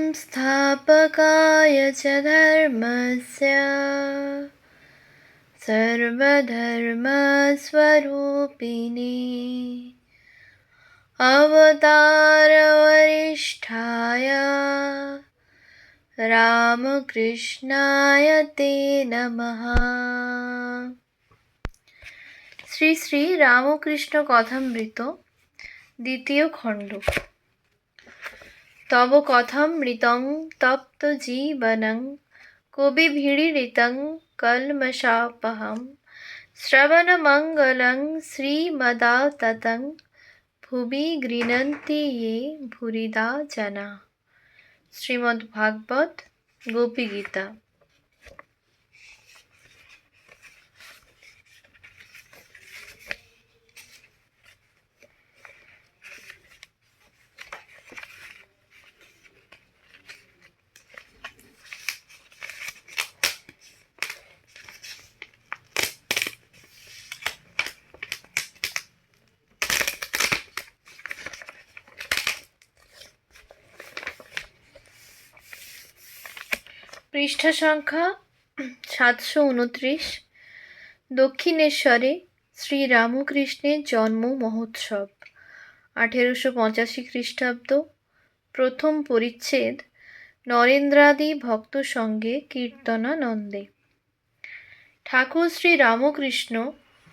संस्थापकाय च धर्मस्य सर्वधर्मस्वरूपिणे अवतारवरिष्ठाय রামকৃষ্ণায় তে নমঃ। শ্রী শ্রী রামকৃষ্ণ কথামৃত দ্বিতীয় খণ্ড। তব কথামৃতং তপ্ত জীবনং কবিভিড়িতং কল্মষাপহম শ্রবণমঙ্গলং শ্রীমদাততং ভুবি গৃণন্তি ये ভুরিদা জনা। শ্রীমদ্ ভাগবত গোপী গীতা। পৃষ্ঠা সংখ্যা 729। দক্ষিণেশ্বরে শ্রীরামকৃষ্ণের জন্ম মহোৎসব 1885 খ্রিস্টাব্দ। প্রথম পরিচ্ছেদ নরেন্দ্রাদি ভক্ত সঙ্গে কীর্তনানন্দে। ঠাকুর শ্রী রামকৃষ্ণ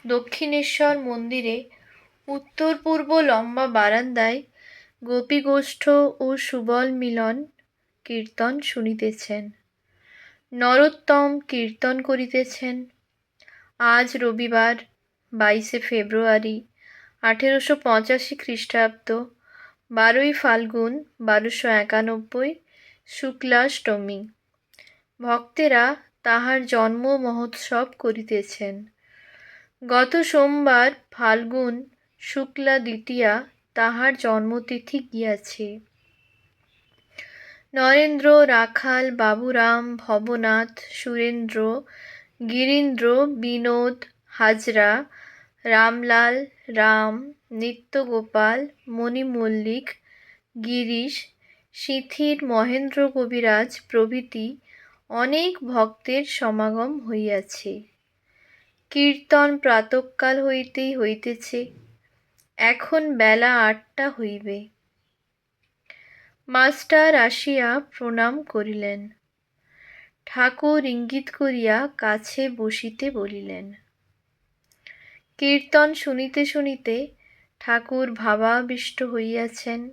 দক্ষিণেশ্বর মন্দিরে উত্তর পূর্ব লম্বা বারান্দায় গোপীগোষ্ঠ ও সুবল মিলন কীর্তন শুনিতেছেন। নরোত্তম কীর্তন করিতেছেন। আজ রবিবার 22 ফেব্রুয়ারি 1885 খ্রিস্টাব্দ, 12 ফাল্গুন 1291 শুক্লাষ্টমী। ভক্তেরা তাহার জন্ম মহোৎসব করিতেছেন। গত সোমবার ফাল্গুন শুক্লা দ্বিতীয়া তাহার জন্মতিথি গিয়াছে। নরেন্দ্র, রাখাল, বাবুরাম, ভবনাথ, সুরেন্দ্র, গিরীন্দ্র, বিনোদ, হাজরা, রামলাল, রাম, নিত্যগোপাল, মণিমল্লিক, গিরিশ, শিথির, মহেন্দ্র কবিরাজ প্রভৃতি অনেক ভক্তের সমাগম হইয়াছে। কীর্তন প্রাতঃকাল হইতেই হইতেছে। এখন বেলা 8টা হইবে। মাস্টার আসিয়া প্রণাম করিলেন। ঠাকুর ইঙ্গিত করিয়া কাছে বসিতে বলিলেন। কীর্তন শুনিতে শুনিতে ঠাকুর ভাবাবিষ্ট হইয়াছেন।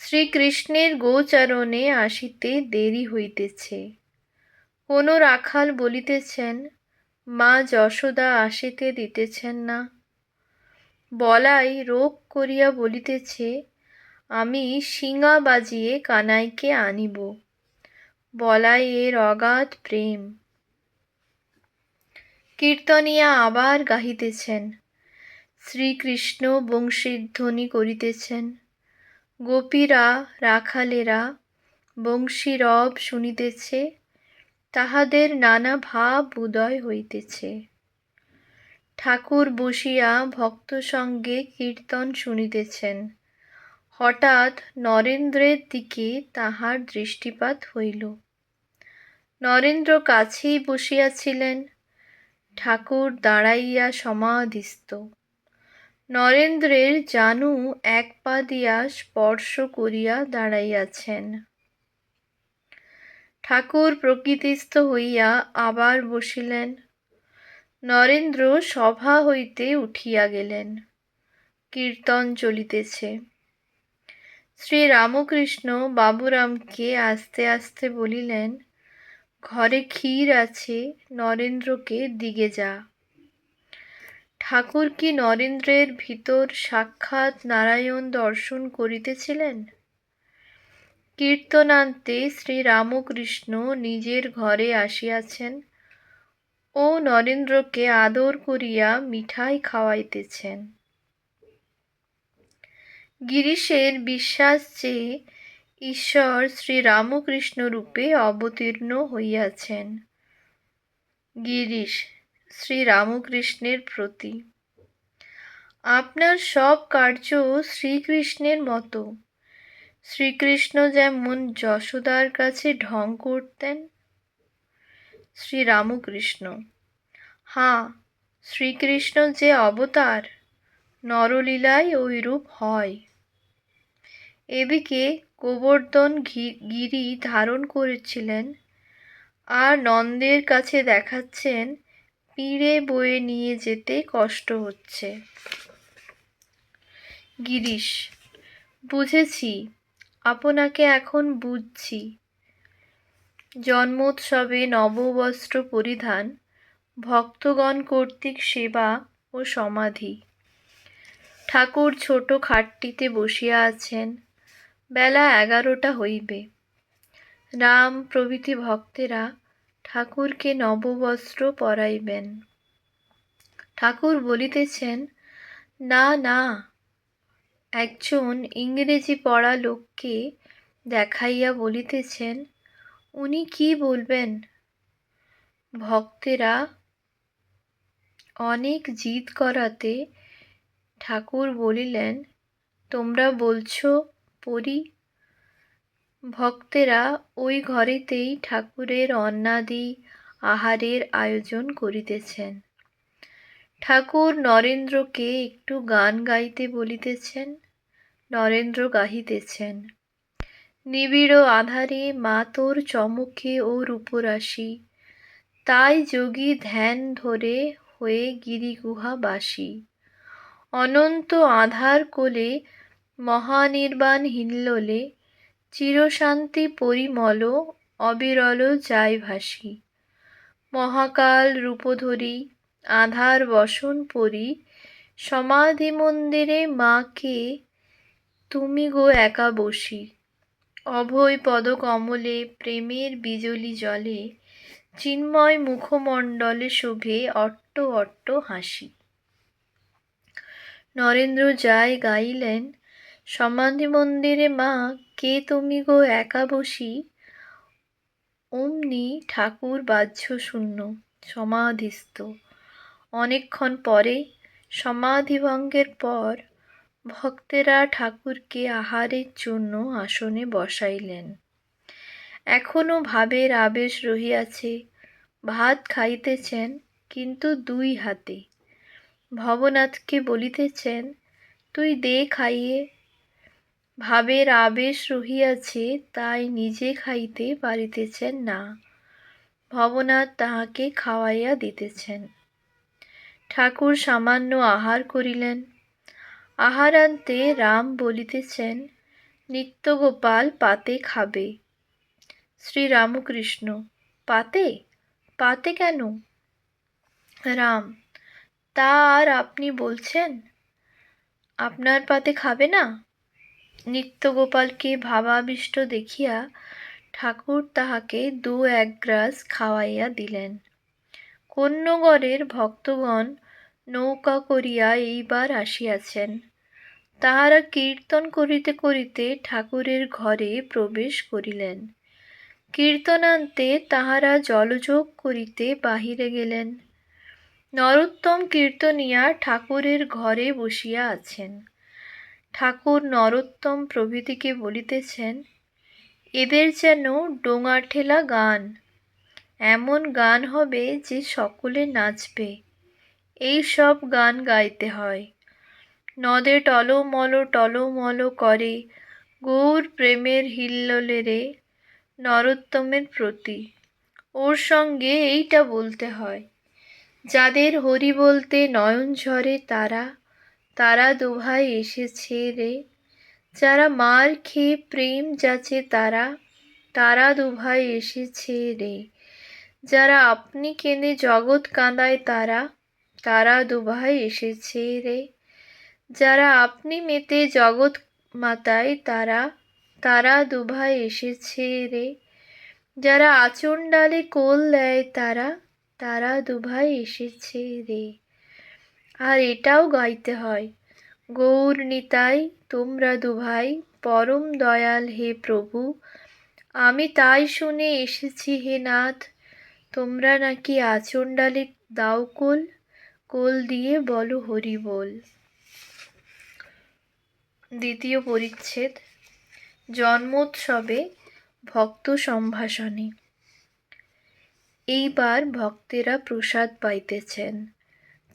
শ্রীকৃষ্ণের গোচারণে আসিতে দেরি হইতেছে। কোন রাখাল বলিতেছেন, মা যশোদা আসিতে দিতেছেন না। বলাই রোগ করিয়া বলিতেছে, আমি শিঙা বাজিয়ে কানাইকে আনিব। বলাই এর অগাধ প্রেম। কীর্তনিয়া আবার গাহিতেছেন। শ্রীকৃষ্ণ বংশীধ্বনি করিতেছেন। গোপীরা, রাখালেরা বংশীরব শুনিতেছে। তাহাদের নানা ভাব উদয় হইতেছে। ঠাকুর বসিয়া ভক্ত সঙ্গে কীর্তন শুনিতেছেন। হঠাৎ নরেন্দ্রের দিকে তাহার দৃষ্টিপাত হইল। নরেন্দ্র কাছেই বসিয়াছিলেন। ঠাকুর দাঁড়াইয়া সমাধিস্থ। নরেন্দ্রের জানু এক পা দিয়া স্পর্শ করিয়া দাঁড়াইয়াছেন। ঠাকুর প্রকৃতিস্থ হইয়া আবার বসিলেন। নরেন্দ্র সভা হইতে উঠিয়া গেলেন। কীর্তন চলিতেছে। শ্রীরামকৃষ্ণ বাবুরামকে আস্তে আস্তে বলিলেন, ঘরে ক্ষীর আছে, নরেন্দ্রকে দিগে যা। ঠাকুর কি নরেন্দ্রের ভিতর সাক্ষাৎ নারায়ণ দর্শন করিতেছিলেন? কীর্তনান্তে শ্রীরামকৃষ্ণ নিজের ঘরে আসিয়াছেন ও নরেন্দ্রকে আদর করিয়া মিঠাই খাওয়াইতেছেন। গিরিশের বিশ্বাস যে ঈশ্বর শ্রীরামকৃষ্ণ রূপে অবতীর্ণ হইয়াছেন। গিরিশ শ্রীরামকৃষ্ণের প্রতি, আপনার সব কার্য শ্রীকৃষ্ণের মতো। শ্রীকৃষ্ণ যেমন যশোদার কাছে ঢং করতেন। শ্রীরামকৃষ্ণ: হাঁ, শ্রীকৃষ্ণ যে অবতার, নরলীলায় ঐরূপ হয়। এদিকে গোবর্ধন গিরি ধারণ করেছিলেন, আর নন্দের কাছে দেখাচ্ছেন পিঁড়ে বয়ে নিয়ে যেতে কষ্ট হচ্ছে। গিরিশ: বুঝেছি, আপনাকে এখন বুঝছি। জন্মোৎসবে নববস্ত্র পরিধান, ভক্তগণ কর্তৃক সেবা ও সমাধি। ঠাকুর ছোট খাটটিতে বসিয়া আছেন, বেলা 11টা হইবে। রাম প্রভৃতি ভক্তেরা ঠাকুরকে নববস্ত্র পরাইবেন। ঠাকুর বলিতেছেন, না না, একজন ইংরেজি পড়া লোককে দেখাইয়া বলিতেছেন, উনি কি বলবেন। ভক্তেরা অনেক জিদ করাতে ঠাকুর বলিলেন, তোমরা বলছো পড়ি। ভক্তেরা ওই ঘরেতেই ঠাকুরের অন্নাদি আহারের আয়োজন করিতেছেন। ঠাকুর নরেন্দ্রকে একটু গান গাইতে বলিতেছেন। নরেন্দ্র গাহিতেছেন, নিবিড় আধারে মা তোর চমকে ও রূপরাশি, তাই যোগী ধ্যান ধরে হয়ে গিরিগুহাবাসী। অনন্ত আধার কোলে মহানির্বাণ হিল্লোলে, চিরশান্তি পরিমল অবিরল যায় ভাসি। মহাকাল রূপধরি আধার বসন পরি, সমাধি মন্দিরে মাকে তুমি গো একা বসি। অভয় পদ কমলে প্রেমের বিজলি জলে, চিন্ময় মুখমণ্ডলে শোভে অট্ট অট্ট হাসি। নরেন্দ্র যায় গাইলেন, সমাধি মন্দিরে মা কে তুমি গো একা বসি। অমনি ঠাকুর বাহ্যশূন্য সমাধিস্থ। অনেকক্ষণ পরে সমাধিভঙ্গের পর ভক্তেরা ঠাকুরকে আহারের জন্য আসনে বসাইলেন। এখনো ভাবের আবেশ রহিয়াছে। ভাত খাইতেছেন, কিন্তু 2 হাতে। ভবনাথকে বলিতেছেন, তুই দে খাইয়ে। ভাবের আবেশ রহিয়াছে, তাই নিজে খাইতে পারিতেছেন না। ভবনাথ তাহাকে খাওয়াইয়া দিতেছেন। ঠাকুর সামান্য আহার করিলেন। আহারান্তে রাম বলিতেছেন, নিত্যগোপাল পাতে খাবে। শ্রীরামকৃষ্ণ: পাতে? পাতে কেন? রাম: তা আর আপনি বলছেন, আপনার পাতে খাবে না? নিত্যগোপালকে ভাবাবিষ্ট দেখিয়া ঠাকুর তাহাকে 2-1 গ্রাস খাওয়াইয়া দিলেন। কন্যগড়ের ভক্তগণ নৌকা করিয়া এইবার আসিয়াছেন। তাহারা কীর্তন করিতে করিতে ঠাকুরের ঘরে প্রবেশ করিলেন। কীর্তনান্তে তাহারা জলযোগ করিতে বাহিরে গেলেন। নরোত্তম কীর্তনিয়া ঠাকুরের ঘরে বসিয়া আছেন। ঠাকুর নরোত্তম প্রভৃতিকে বলিতেছেন, এদের যেন ডোঙাঠেলা গান, এমন গান হবে যে সকলে নাচবে, এই সব গান গাইতে হয়। নদে টলমল টলমল করে গৌর প্রেমের হিল্লোলে রে, নরোত্তমের প্রতি। ওর সঙ্গে এইটা বলতে হয়, যাদের হরি বলতে নয়ন ঝরে তারা, তারা দুভাই এসেছে রে। যারা মার খেয়ে প্রেম যাচে তারা, তারা দুভাই এসেছে রে। যারা আপনি কেঁদে জগৎ কাঁদায় তারা, তারা দুভাই এসেছে রে। যারা আপনি মেতে জগৎ মাতায় তারা, তারা দুভাই এসেছে রে। যারা আচণ্ডালে কোল দেয় তারা, তারা দুভাই এসেছে রে। আর এটাও গাইতে হয়, গৌর নিতাই তোমরা দুভাই পরম দয়াল হে প্রভু, আমি তাই শুনে এসেছি হে নাথ, তোমরা নাকি আচণ্ডালে দাও কোল, কোল দিয়ে বলো হরি বল। দ্বিতীয় পরিচ্ছেদ। জন্মোৎসবে ভক্ত সম্ভাষণে। এইবার ভক্তেরা প্রসাদ পাইতেছেন।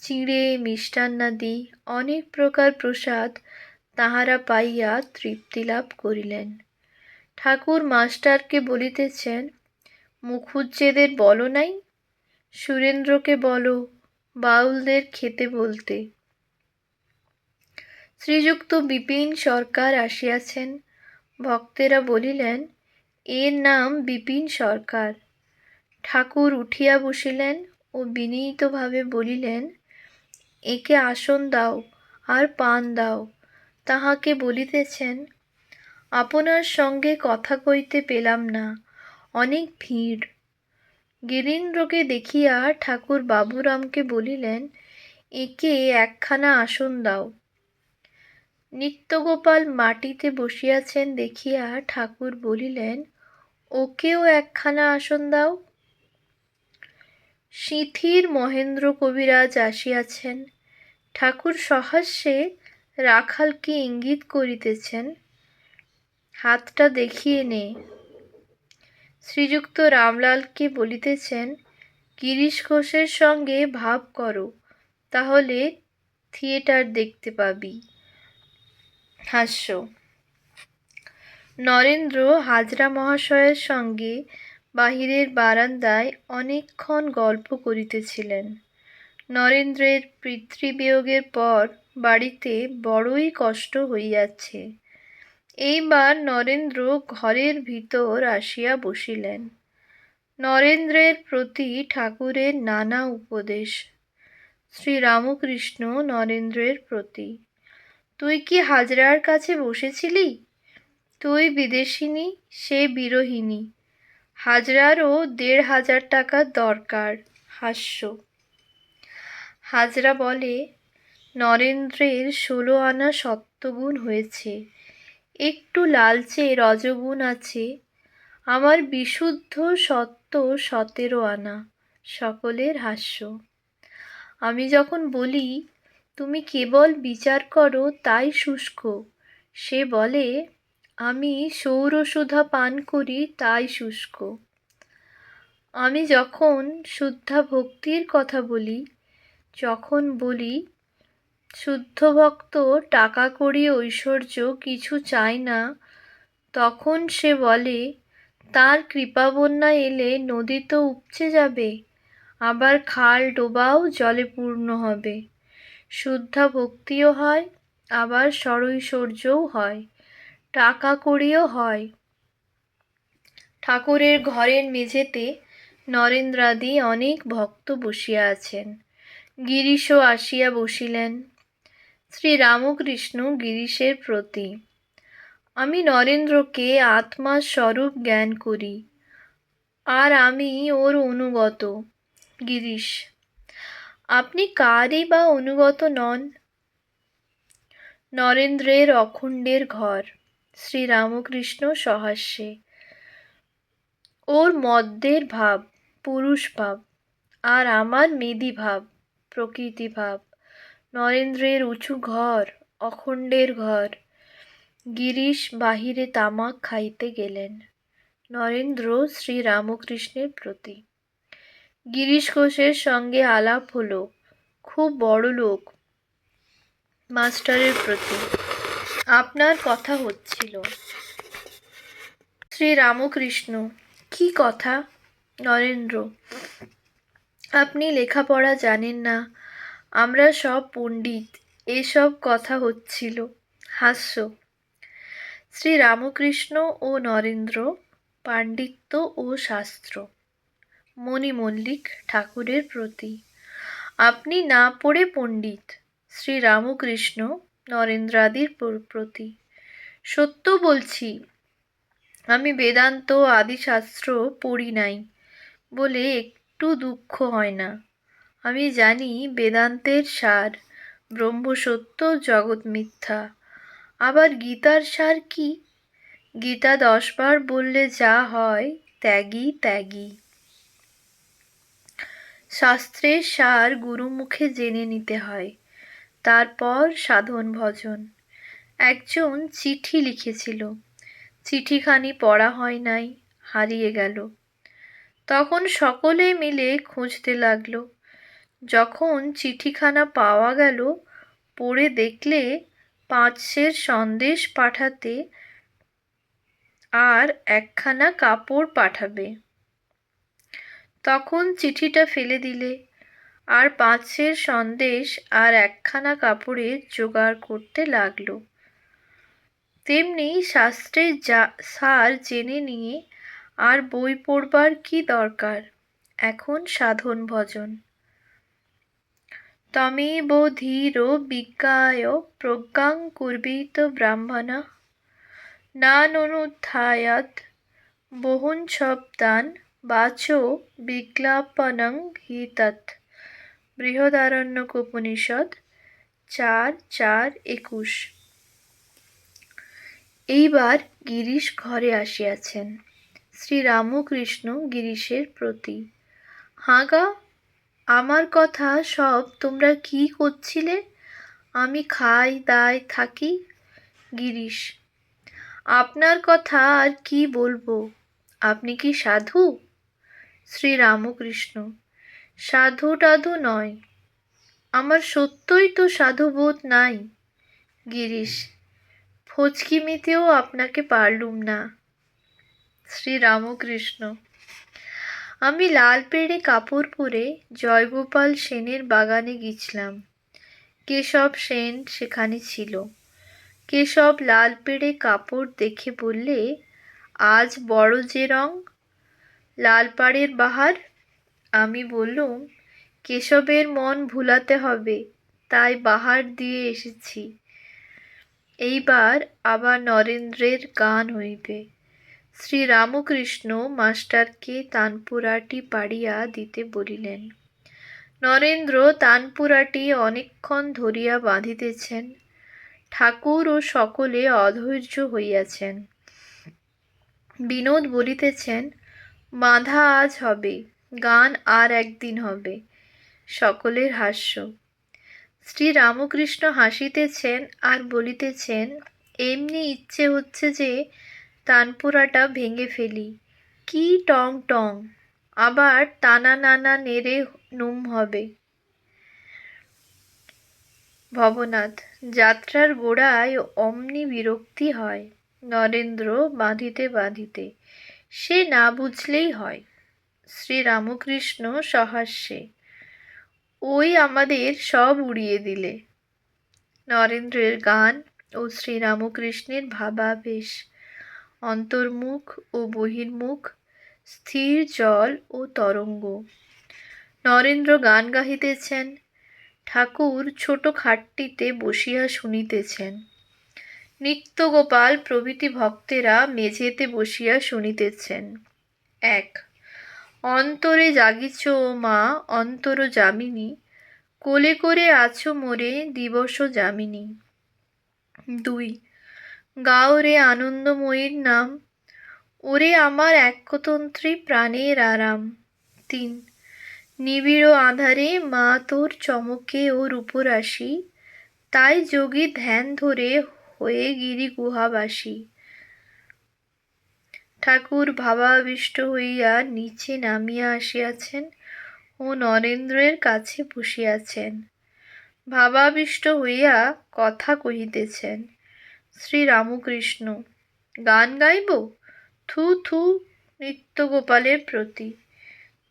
চিঁড়ে মিষ্টান্নাদি অনেক প্রকার প্রসাদ তাহারা পাইয়া তৃপ্তি লাভ করিলেন। ঠাকুর মাস্টারকে বলিতেছেন, মুখুজ্জেদের বলো নাই, সুরেন্দ্রকে বলো বাউলদের খেতে বলতে। শ্রীযুক্ত বিপিন সরকার আসিয়াছেন। ভক্তেরা বলিলেন, এর নাম বিপিন সরকার। ঠাকুর উঠিয়া বসিলেন ও বিনীতভাবে বলিলেন, একে আসন দাও আর পান দাও। তাহাকে বলিতেছেন, আপনার সঙ্গে কথা কইতে পেলাম না, অনেক ভিড়। গিরীন্দ্রকে দেখিয়া ঠাকুর বাবুরামকে বলিলেন, একে একখানা আসন দাও। নিত্যগোপাল মাটিতে বসিয়াছেন দেখিয়া ঠাকুর বলিলেন, ওকেও একখানা আসন দাও। সিঁথির মহেন্দ্র কবিরাজ আসিয়াছেন। ঠাকুর সহাস্যে রাখালকে ইঙ্গিত করিতেছেন, হাতটা দেখিয়ে নে। শ্রীযুক্ত রামলালকে বলিতেছেন, গিরিশ ঘোষের সঙ্গে ভাব করো, তাহলে থিয়েটার দেখতে পাবি। হাস্য। নরেন্দ্র হাজরা মহাশয়ের সঙ্গে বাহিরের বারান্দায় অনেকক্ষণ গল্প করিতেছিলেন। নরেন্দ্রের পিতৃবিয়োগের পর বাড়িতে বড়ই কষ্ট হইয়াছে। এইবার নরেন্দ্র ঘরের ভিতর আসিয়া বসিলেন। নরেন্দ্রের প্রতি ঠাকুরের নানা উপদেশ। শ্রীরামকৃষ্ণ নরেন্দ্রের প্রতি, তুই কি হাজরার কাছে বসেছিলি? তুই বিদেশিনী, সে বিরোহিনী। হাজরারও ১,৫০০ টাকা দরকার। হাস্য। হাজরা বলে, নরেন্দ্রের ১৬ আনা সত্ত্বগুণ হয়েছে, একটু লালচে রজগুণ আছে। আমার বিশুদ্ধ সত্ত্ব ১৭ আনা। সকলের হাস্য। আমি যখন বলি, তুমি কেবল বিচার করো তাই শুষ্ক, সে বলে, আমি সৌরসুধা পান করি তাই শুষ্ক। আমি যখন শুদ্ধা ভক্তির কথা বলি, যখন বলি শুদ্ধ ভক্ত টাকা কড়ি ঐশ্বর্য কিছু চায় না, তখন সে বলে, তার কৃপাবন্যা এলে নদী তো উপচে যাবে, আবার খাল ডোবাও জলে পূর্ণ হবে। শুদ্ধা ভক্তিও হয়, আবার সরৈশ্বর্যও হয়, টাকা কড়িও হয়। ঠাকুরের ঘরের মেঝেতে নরেন্দ্রাদি অনেক ভক্ত বসিয়া আছেন। গিরিশও আসিয়া বসিলেন। শ্রীরামকৃষ্ণ গিরিশের প্রতি, আমি নরেন্দ্রকে আত্মার স্বরূপ জ্ঞান করি, আর আমি ওর অনুগত। গিরিশ, আপনি কারই বা অনুগত নন? নরেন্দ্রের অখণ্ডের ঘর। শ্রীরামকৃষ্ণ সহাস্যে, ওর মদ্যের ভাব, পুরুষ ভাব, আর আমার মেদি ভাব, প্রকৃতি ভাব। নরেন্দ্রের উঁচু ঘর, অখণ্ডের ঘর। গিরিশ বাহিরে তামাক খাইতে গেলেন। নরেন্দ্র শ্রীরামকৃষ্ণের প্রতি, গিরিশ ঘোষের সঙ্গে আলাপ হলো, খুব বড় লোক। মাস্টারের প্রতি, আপনার কথা হচ্ছিল। শ্রীরামকৃষ্ণ, কি কথা? নরেন্দ্র, আপনি লেখাপড়া জানেন না, আমরা সব পণ্ডিত, এসব কথা হচ্ছিল। হাস্য। শ্রীরামকৃষ্ণ ও নরেন্দ্র, পাণ্ডিত্য ও শাস্ত্র। মণি মল্লিক ঠাকুরের প্রতি, আপনি না পড়ে পণ্ডিত। শ্রীরামকৃষ্ণ নরেন্দ্রাদির প্রতি, সত্য বলছি, আমি বেদান্ত আদিশাস্ত্র পড়ি নাই বলে একটু দুঃখ হয় না। আমি জানি বেদান্তের সার ব্রহ্মসত্য, জগৎ মিথ্যা। আবার গীতার সার কি? গীতা ১০ বার বললে যা হয়, ত্যাগী ত্যাগী। শাস্ত্রের সার গুরুমুখে জেনে নিতে হয়, তারপর সাধন ভজন। একজন চিঠি লিখেছিল, চিঠিখানি পড়া হয় নাই, হারিয়ে গেল। তখন সকলে মিলে খুঁজতে লাগলো। যখন চিঠিখানা পাওয়া গেল, পড়ে দেখলে 5 সের সন্দেশ পাঠাতে আর একখানা কাপড় পাঠাবে। তখন চিঠিটা ফেলে দিলে, আর 5 সের সন্দেশ আর একখানা কাপড়ের জোগাড় করতে লাগলো। তেমনি শাস্ত্রের সার জেনে নিয়ে আর বই পড়বার কি দরকার, এখন সাধন ভজন। তমেব ধীর বিজ্ঞায় প্রজ্ঞাং কুর্বীত ব্রাহ্মণঃ নাননুধ্যায়াৎ বহূন শব্দান বাচো বিজ্ঞাপনং হি তৎ। বৃহদারণ্যকোপনিষদ 4:4-21। এইবার গিরিশ ঘরে আসিয়াছেন। শ্রীরামকৃষ্ণ গিরিশের প্রতি, হাঁ গা, আমার কথা সব তোমরা কি করছিলে? আমি খাই দাই থাকি। গিরিশ, আপনার কথা আর কি বলবো, আপনি কি সাধু? শ্রীরামকৃষ্ণ, সাধু টাধু নয়, আমার সত্যই তো সাধুবোধ নাই। গিরিশ, ফচকিমিতেও আপনাকে পারলুম না। শ্রীরামকৃষ্ণ, আমি লাল পেড়ে কাপড় পরে জয়গোপাল সেনের বাগানে গিয়েছিলাম। কেশব সেন সেখানে ছিল। কেশব লাল পেড়ে কাপড় দেখে বললে, আজ বড় যে রং, লাল পাড়ের বাহার। আমি বললুম, কেশবের মন ভুলাতে হবে, তাই বাহার দিয়ে এসেছি। এইবার আবার নরেন্দ্রের গান হইবে। শ্রীরামকৃষ্ণ মাস্টারকে তানপুরাটি পাড়িয়া দিতে বলিলেন। নরেন্দ্র তানপুরাটি অনেকক্ষণ ধরিয়া বাঁধিতেছেন। ঠাকুর ও সকলে অধৈর্য হইয়াছেন। বিনোদ বলিতেছেন, বাঁধা আজ হবে, গান আর একদিন হবে। সকলের হাস্য। শ্রীরামকৃষ্ণ হাসিতেছেন আর বলিতেছেন, এমনি ইচ্ছে হচ্ছে যে তানপুরাটা ভেঙে ফেলি। কি টং টং, আবার টানা নানা নেড়ে নুম হবে। ভবনাথ, যাত্রার গোড়ায় অমনি বিরক্তি হয়। নরেন্দ্র বাঁধিতে বাঁধিতে, সে না বুঝলেই হয়। শ্রীরামকৃষ্ণ সহাস্যে, ওই আমাদের সব উড়িয়ে দিলে। নরেন্দ্রের গান ও শ্রীরামকৃষ্ণের ভাবাবেশ, অন্তর্মুখ ও বহির্মুখ, স্থির জল ও তরঙ্গ। নরেন্দ্র গান গাহিতেছেন, ঠাকুর ছোট খাটটিতে বসিয়া শুনিতেছেন। নিত্যগোপাল প্রভৃতি ভক্তেরা মেঝেতে বসিয়া শুনিতেছেন। 1. অন্তরে জাগিছ ও মা অন্তর যামিনী, কোলে করে আছো মোরে দিবস যামিনী। 2. গাও রে আনন্দময়ীর নাম, ওরে আমার একতন্ত্রী প্রাণের আরাম। 3. নিবিড় আঁধারে মা তোর চমকে ও রূপরাশি, তাই যোগী ধ্যান ধরে হয়ে গিরি গুহাবাসী। ঠাকুর ভাবাবিষ্ট হইয়া নিচে নামিয়া আসিয়াছেন ও নরেন্দ্রের কাছে বসিয়াছেন। ভাবাবিষ্ট হইয়া কথা কহিতেছেন। শ্রীরামকৃষ্ণ, গান গাইব? থু থু, নিত্যগোপালের প্রতি,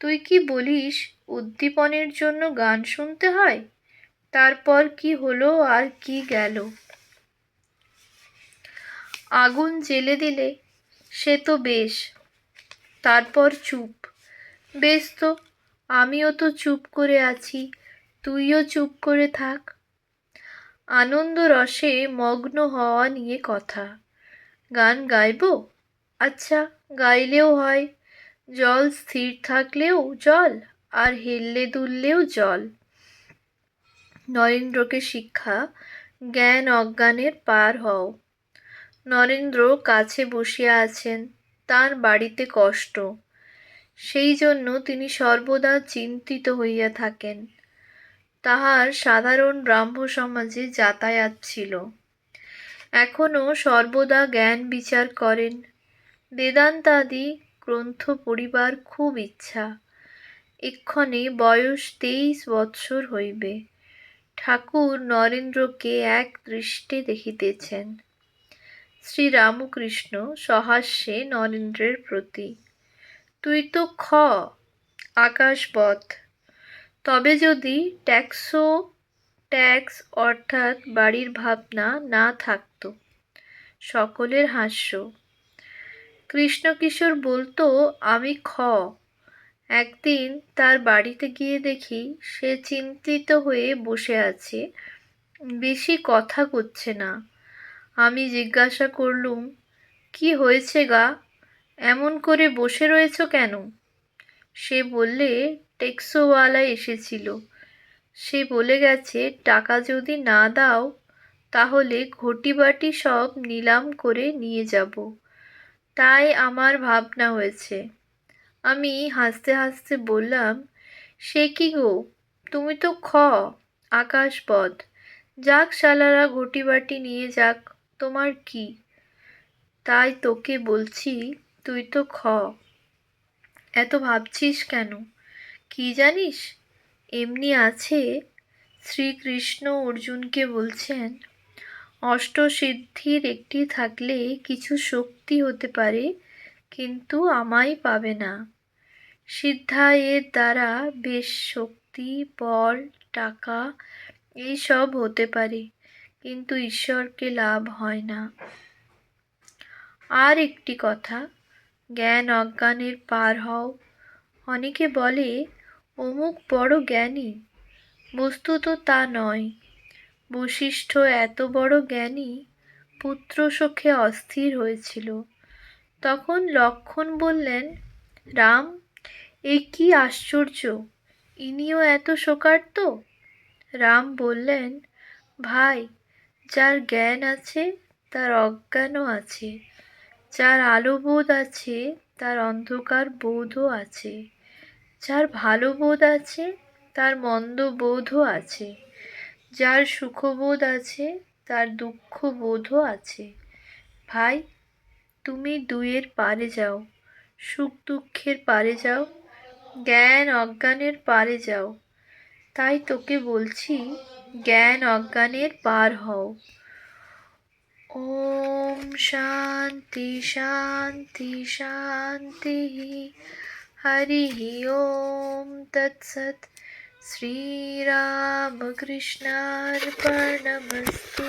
তুই কি বলিস উদ্দীপনের জন্য গান শুনতে হয়? তারপর কি হলো আর কি গেল? আগুন জ্বেলে দিলে সে তো বেশ, তারপর চুপ। বেশ তো, আমিও তো চুপ করে আছি, তুইও চুপ করে থাক। আনন্দ রসে মগ্ন হওয়া নিয়ে কথা। গান গাইব? আচ্ছা, গাইলেও হয়। জল স্থির থাকলেও জল, আর হেললে দুললেও জল। নরেন্দ্রকে শিক্ষা, জ্ঞান অজ্ঞানের পার হও। নরেন্দ্র কাছে বসিয়া আছেন, তার বাড়িতে কষ্ট, সেই জন্য তিনি সর্বদা চিন্তিত হইয়া থাকেন। তাহার সাধারণ ব্রাহ্ম সমাজে যাতায়াত ছিল। এখনও সর্বদা জ্ঞান বিচার করেন। বেদান্তাদি গ্রন্থ পড়িবার খুব ইচ্ছা। এক্ষণে বয়স 23 বৎসর হইবে। ঠাকুর নরেন্দ্রকে এক দৃষ্টে দেখিতেছেন। শ্রীরামকৃষ্ণ সহাস্যে নরেন্দ্রের প্রতি, তুই তো আকাশবৎ, তবে যদি ট্যাক্স অর্থাৎ বাড়ির ভাবনা না থাকত। সকলের হাস্য। কৃষ্ণকিশোর বলতো আমি একদিন তার বাড়িতে গিয়ে দেখি সে চিন্তিত হয়ে বসে আছে, বেশি কথা করছে না। আমি জিজ্ঞাসা করলুম, কি হয়েছে গা, এমন করে বসে রয়েছ কেন? সে বললে, টেক্সোওয়ালা এসেছিল। সে বলে গেছে টাকা যদি না দাও তাহলে ঘটিবাটি সব নিলাম করে নিয়ে যাব। তাই আমার ভাবনা হয়েছে। আমি হাসতে হাসতে বললাম, সে কি গো, তুমি তো আকাশপথ, যাক শালারা ঘটিবাটি নিয়ে যাক, তোমার কি? তাই তোকে বলছি, তুই তো এত ভাবছিস কেন? কি জানিস, এমনি আছে। শ্রীকৃষ্ণ অর্জুনকে বলছেন, অষ্টসিদ্ধির একটি থাকলে কিছু শক্তি হতে পারে, কিন্তু আমায় পাবে না। সিদ্ধা এর দ্বারা বেশ শক্তি, বল, টাকা এইসব হতে পারে, কিন্তু ঈশ্বরকে লাভ হয় না। আর একটি কথা, জ্ঞান অজ্ঞানের পার হও। অনেকে বলে অমুক বড় জ্ঞানী, বস্তুত তা নয়। বশিষ্ঠ এত বড় জ্ঞানী, পুত্র শোকে অস্থির হয়েছিল। তখন লক্ষ্মণ বললেন, রাম, এ কি আশ্চর্য, ইনিও এত শোকার্ত? রাম বললেন, ভাই, যার জ্ঞান আছে তার অজ্ঞানও আছে, যার আলো বোধ আছে তার অন্ধকার বোধও আছে, যার ভালো বোধ আছে তার মন্দ বোধও আছে, যার সুখবোধ আছে তার দুঃখ বোধও আছে। ভাই, তুমি দুইয়ের পারে যাও, সুখ দুঃখের পারে যাও, জ্ঞান অজ্ঞানের পারে যাও। তাই তোকে বলছি, জ্ঞান অজ্ঞানের পার হও। ওম শান্তি শান্তি শান্তি। হরি ওম তৎসৎ। শ্রীরামকৃষ্ণার্পণমস্তু।